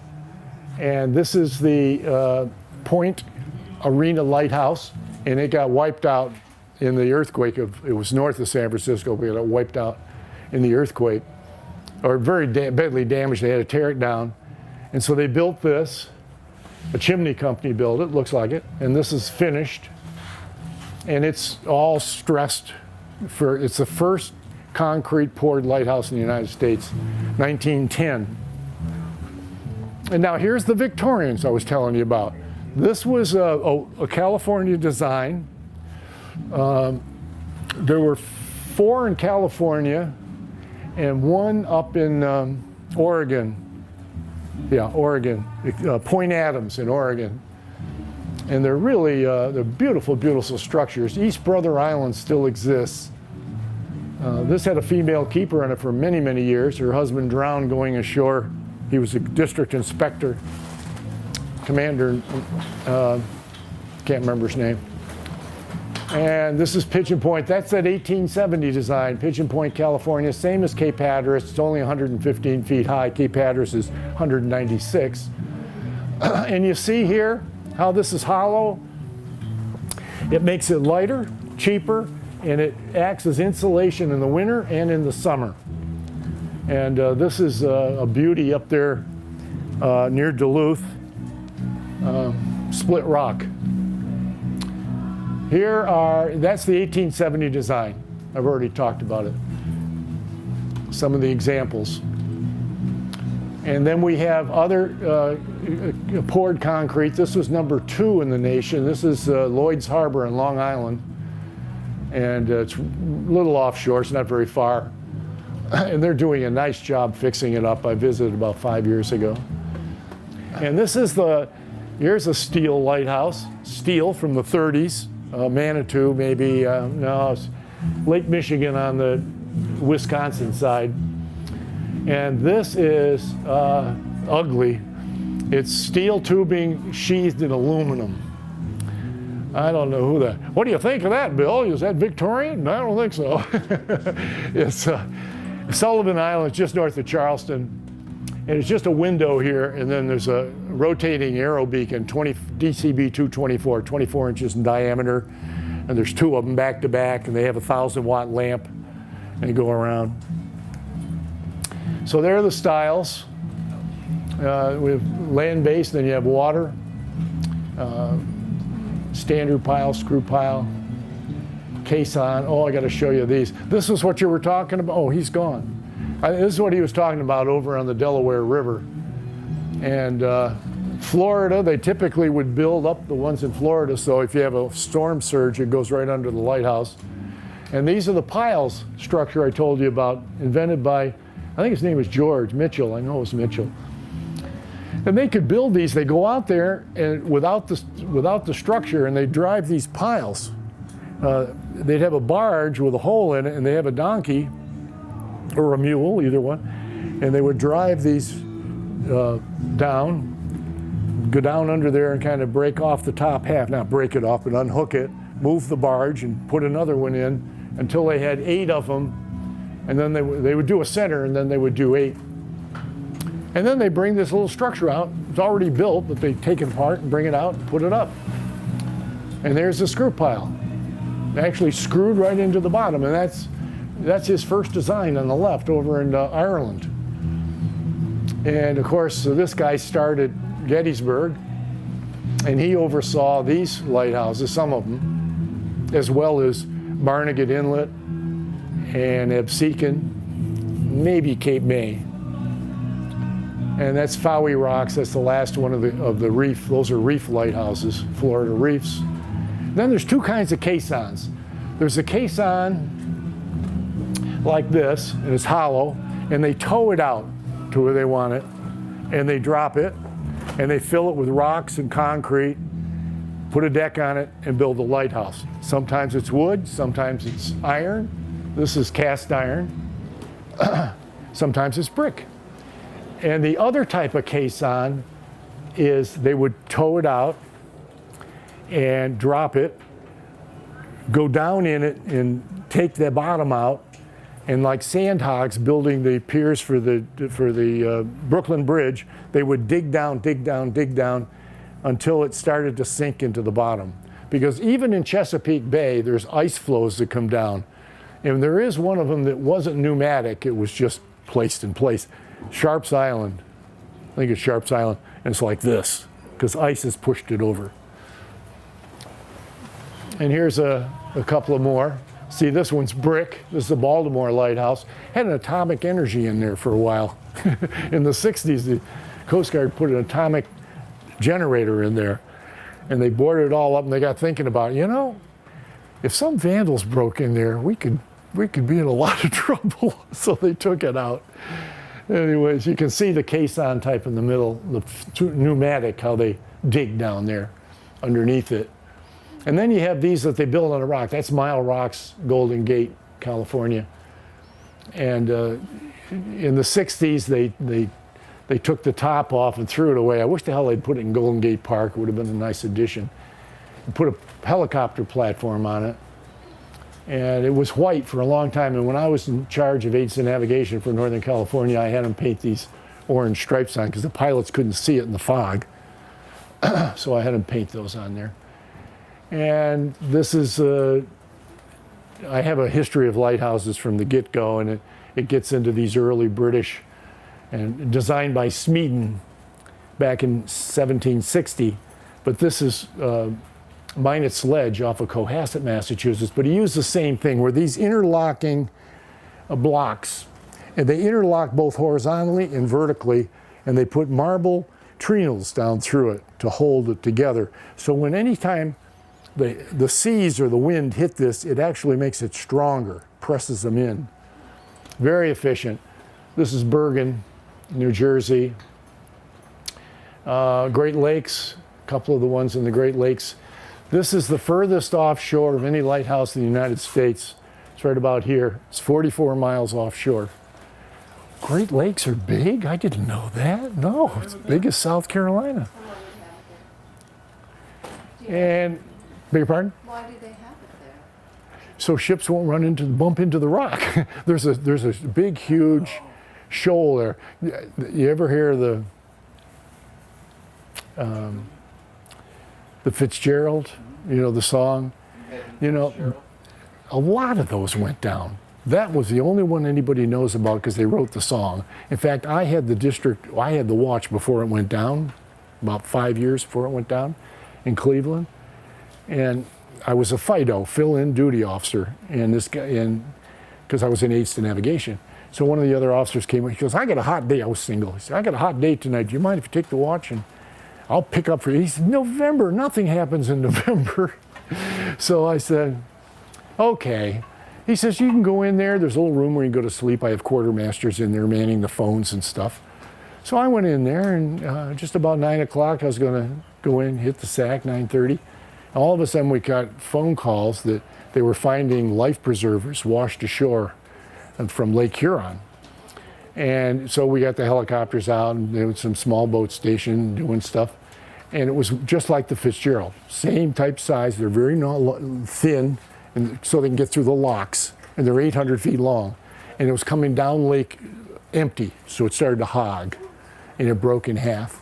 and this is the Point Arena Lighthouse, and it got wiped out in the earthquake it was north of San Francisco, but it got wiped out in the earthquake. Or very badly damaged. They had to tear it down. And so they built this. A chimney company built it, looks like it. And this is finished. And it's all stressed it's the first concrete poured lighthouse in the United States, 1910. And now here's the Victorians I was telling you about. This was a California design. There were 4 in California, and 1 up in Oregon. Yeah, Oregon, Point Adams in Oregon. And they're really, they're beautiful, beautiful structures. East Brother Island still exists. This had a female keeper on it for many, many years. Her husband drowned going ashore. He was a district inspector, commander, can't remember his name. And this is Pigeon Point. That's that 1870 design, Pigeon Point, California, same as Cape Hatteras. It's only 115 feet high. Cape Hatteras is 196. And you see here how this is hollow. It makes it lighter, cheaper, and it acts as insulation in the winter and in the summer. And this is a beauty up there near Duluth, Split Rock. That's the 1870 design. I've already talked about it. Some of the examples. And then we have other poured concrete. This was number 2 in the nation. This is Lloyd's Harbor in Long Island. And it's a little offshore, it's not very far. And they're doing a nice job fixing it up. I visited about 5 years ago. And this is here's a steel lighthouse, steel from the 30s. Manitou, maybe, no, it's Lake Michigan on the Wisconsin side. And this is ugly. It's steel tubing sheathed in aluminum. I don't know what do you think of that, Bill? Is that Victorian? I don't think so. It's Sullivan Island, just north of Charleston. And it's just a window here, and then there's a rotating arrow beacon, DCB 224, 24 inches in diameter. And there's 2 of them back to back, and they have a 1,000-watt lamp, and they go around. So there are the styles. We have land-based, then you have water, standard pile, screw pile, caisson. Oh, I got to show you these. This is what you were talking about. Oh, he's gone. This is what he was talking about over on the Delaware River. And Florida, they typically would build up the ones in Florida, so if you have a storm surge, it goes right under the lighthouse. And these are the piles structure I told you about, invented by, I think his name was George Mitchell. I know it was Mitchell. And they could build these. They go out there and without the structure, and they drive these piles. They'd have a barge with a hole in it, and they have a donkey or a mule, either one, and they would drive these down, go down under there and kind of break off the top half, not break it off, but unhook it, move the barge and put another one in until they had 8 of them, and then they would do a center, and then they would do 8. And then they bring this little structure out. It's already built, but they take it apart and bring it out and put it up. And there's the screw pile. Actually screwed right into the bottom, and that's his first design on the left over in Ireland. And of course, this guy started Gettysburg, and he oversaw these lighthouses, some of them, as well as Barnegat Inlet and Absecon, maybe Cape May. And that's Fowey Rocks. That's the last one of the reef. Those are reef lighthouses, Florida reefs. Then there's 2 kinds of caissons. There's a caisson like this, and it's hollow, and they tow it out to where they want it, and they drop it, and they fill it with rocks and concrete, put a deck on it, and build a lighthouse. Sometimes it's wood, sometimes it's iron. This is cast iron. Sometimes it's brick. And the other type of caisson is they would tow it out and drop it, go down in it and take the bottom out, and like sandhogs building the piers for the Brooklyn Bridge, they would dig down until it started to sink into the bottom. Because even in Chesapeake Bay, there's ice flows that come down. And there is one of them that wasn't pneumatic, it was just placed in place. Sharp's Island, I think it's Sharp's Island, and it's like this, because ice has pushed it over. And here's a couple of more. See, this one's brick. This is the Baltimore Lighthouse. Had an atomic energy in there for a while. In the 60s, the Coast Guard put an atomic generator in there, and they boarded it all up, and they got thinking about, if some vandals broke in there, we could be in a lot of trouble. So they took it out. Anyways, you can see the caisson type in the middle, the pneumatic, how they dig down there underneath it. And then you have these that they build on a rock. That's Mile Rocks, Golden Gate, California. And in the 60s, they took the top off and threw it away. I wish the hell they'd put it in Golden Gate Park. It would have been a nice addition. And put a helicopter platform on it. And it was white for a long time. And when I was in charge of agency navigation for Northern California, I had them paint these orange stripes on because the pilots couldn't see it in the fog. So I had them paint those on there. And this is, I have a history of lighthouses from the get-go, and it gets into these early British, and designed by Smeaton back in 1760. But this is Minot Sledge off of Cohasset, Massachusetts. But he used the same thing, where these interlocking blocks, and they interlock both horizontally and vertically, and they put marble treenals down through it to hold it together. So when anytime the seas or the wind hit this, it actually makes it stronger, presses them in. Very efficient. This is Bergen, New Jersey. Great Lakes, a couple of the ones in the Great Lakes. This is the furthest offshore of any lighthouse in the United States. It's right about here. It's 44 miles offshore. Great Lakes are big? I didn't know that. No, it's big as South Carolina. And, beg your pardon? Why do they have it there? So ships won't bump into the rock. there's a big, huge shoal there. You ever hear the Fitzgerald, the song? A lot of those went down. That was the only one anybody knows about because they wrote the song. In fact, I had the watch before it went down, about 5 years before it went down in Cleveland. And I was a FIDO, fill-in duty officer, and this guy, because I was in aids to navigation. So one of the other officers came up. He goes, I got a hot day. I was single. He said, I got a hot day tonight. Do you mind if you take the watch and I'll pick up for you? He said, November. Nothing happens in November. So I said, okay. He says, you can go in there. There's a little room where you can go to sleep. I have quartermasters in there manning the phones and stuff. So I went in there, and just about 9 o'clock, I was going to go in, hit the sack, 9:30. All of a sudden, we got phone calls that they were finding life preservers washed ashore from Lake Huron. And so we got the helicopters out, and there was some small boat station doing stuff. And it was just like the Fitzgerald, same type size. They're very thin, and so they can get through the locks, and they're 800 feet long. And it was coming down lake empty, so it started to hog, and it broke in half.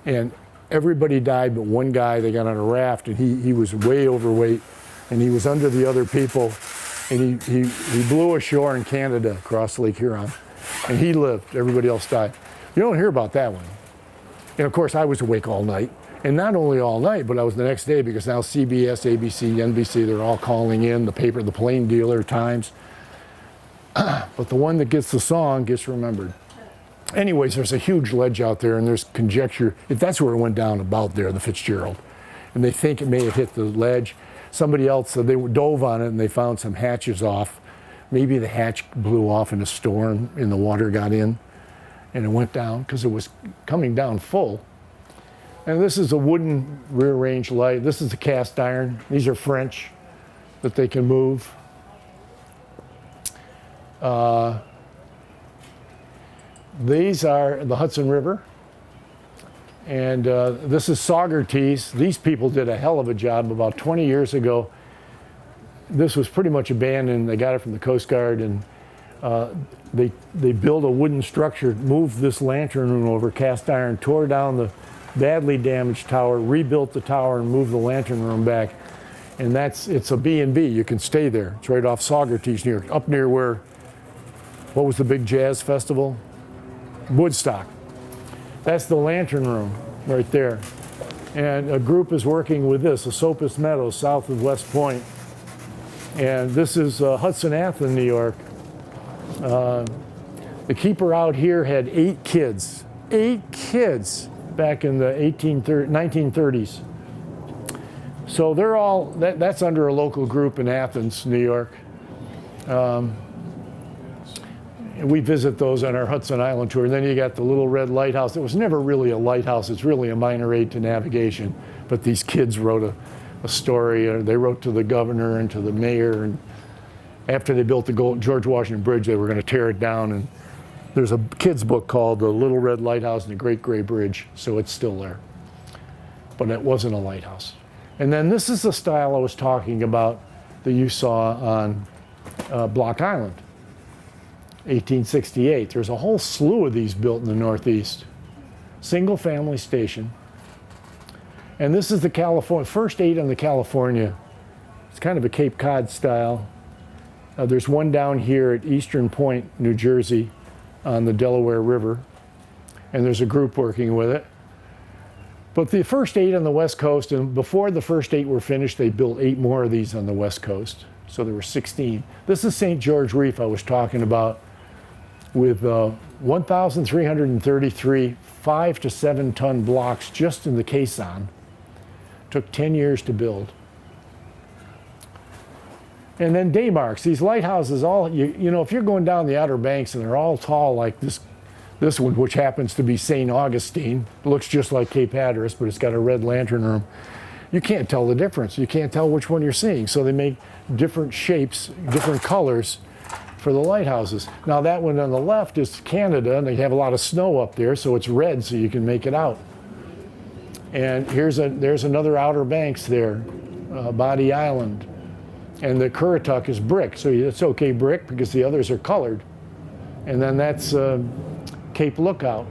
And everybody died but one guy. They got on a raft, and he was way overweight, and he was under the other people, and he blew ashore in Canada across Lake Huron, and he lived. Everybody else died. You don't hear about that one. And of course, I was awake all night. And not only all night, but I was the next day, because now CBS, ABC, NBC, they're all calling in, the paper, the Plain Dealer, Times. But the one that gets the song gets remembered. Anyways, there's a huge ledge out there, and there's conjecture if that's where it went down, about there, the Fitzgerald. And they think it may have hit the ledge. Somebody else said they dove on it and they found some hatches off. Maybe the hatch blew off in a storm and the water got in and it went down because it was coming down full. And this is a wooden rear range light. This is a cast iron. These are French that they can move. These are the Hudson River. And this is Saugerties. These people did a hell of a job about 20 years ago. This was pretty much abandoned. They got it from the Coast Guard, and they built a wooden structure, moved this lantern room over, cast iron, tore down the badly damaged tower, rebuilt the tower, and moved the lantern room back. And it's a B&B. You can stay there. It's right off Saugerties, New York, up near where, what was the big jazz festival? Woodstock. That's the lantern room right there. And a group is working with this, Esopus Meadows, south of West Point. And this is Hudson Athens, New York. The keeper out here had 8 kids. 8 kids back in the 1930s. So they're all, that's under a local group in Athens, New York. We visit those on our Hudson Island tour. And then you got the Little Red Lighthouse. It was never really a lighthouse. It's really a minor aid to navigation. But these kids wrote a story. They wrote to the governor and to the mayor. And after they built the George Washington Bridge, they were going to tear it down. And there's a kid's book called The Little Red Lighthouse and the Great Gray Bridge. So it's still there. But it wasn't a lighthouse. And then this is the style I was talking about that you saw on Block Island. 1868. There's a whole slew of these built in the Northeast. Single family station. And this is the first 8 on the California. It's kind of a Cape Cod style. There's one down here at Eastern Point, New Jersey, on the Delaware River. And there's a group working with it. But the first 8 on the West Coast, and before the first 8 were finished, they built 8 more of these on the West Coast. So there were 16. This is St. George Reef I was talking about, with 1,333 5 to 7 ton blocks just in the caisson. Took 10 years to build. And then day marks. These lighthouses, all you know, if you're going down the Outer Banks and they're all tall like this one, which happens to be St. Augustine, looks just like Cape Hatteras, but it's got a red lantern room. You can't tell the difference. You can't tell which one you're seeing. So they make different shapes, different colors for the lighthouses. Now that one on the left is Canada, and they have a lot of snow up there, so it's red, so you can make it out. And there's another Outer Banks there, Body Island. And the Currituck is brick, so it's okay brick because the others are colored. And then that's Cape Lookout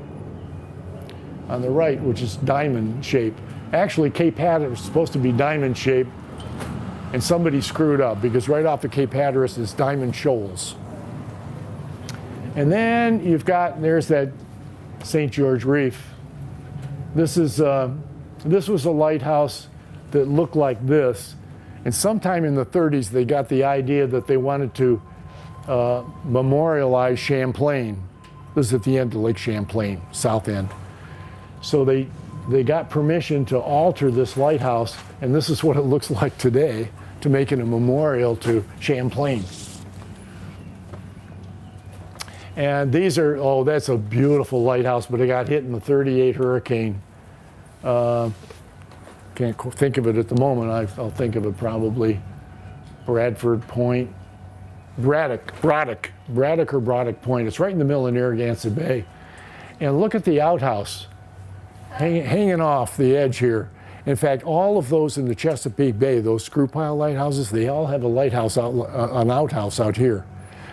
on the right, which is diamond shape. Actually, Cape Hatteras is supposed to be diamond shape, and somebody screwed up because right off of Cape Hatteras is Diamond Shoals. And then there's that St. George Reef. This was a lighthouse that looked like this. And sometime in the 30s, they got the idea that they wanted to memorialize Champlain. This is at the end of Lake Champlain, south end. So they got permission to alter this lighthouse, and this is what it looks like today, to make it a memorial to Champlain. And these are, oh, that's a beautiful lighthouse, but it got hit in the 38 hurricane. Can't think of it at the moment. I'll think of it probably. Bradford Point, Braddock Point. It's right in the middle of Narragansett Bay. And look at the outhouse hanging off the edge here. In fact, all of those in the Chesapeake Bay, those screw pile lighthouses, they all have a lighthouse an outhouse out here.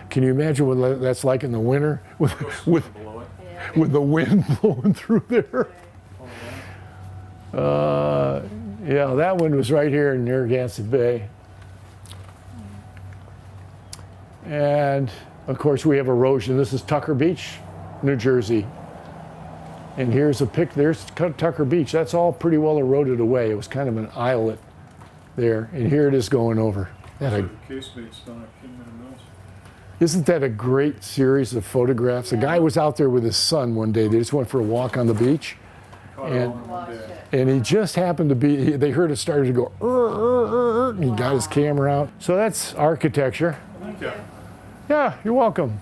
Can you imagine what that's like in the winter with the wind blowing through there? Yeah, that one was right here in Narragansett Bay. And of course we have erosion. This is Tucker Beach, New Jersey. And here's there's Tucker Beach. That's all pretty well eroded away. It was kind of an islet there. And here it is going over. Isn't that a great series of photographs? A guy was out there with his son one day. They just went for a walk on the beach. And he just happened to be, they heard it started to go, and he got his camera out. So that's architecture. Thank you. Yeah, you're welcome.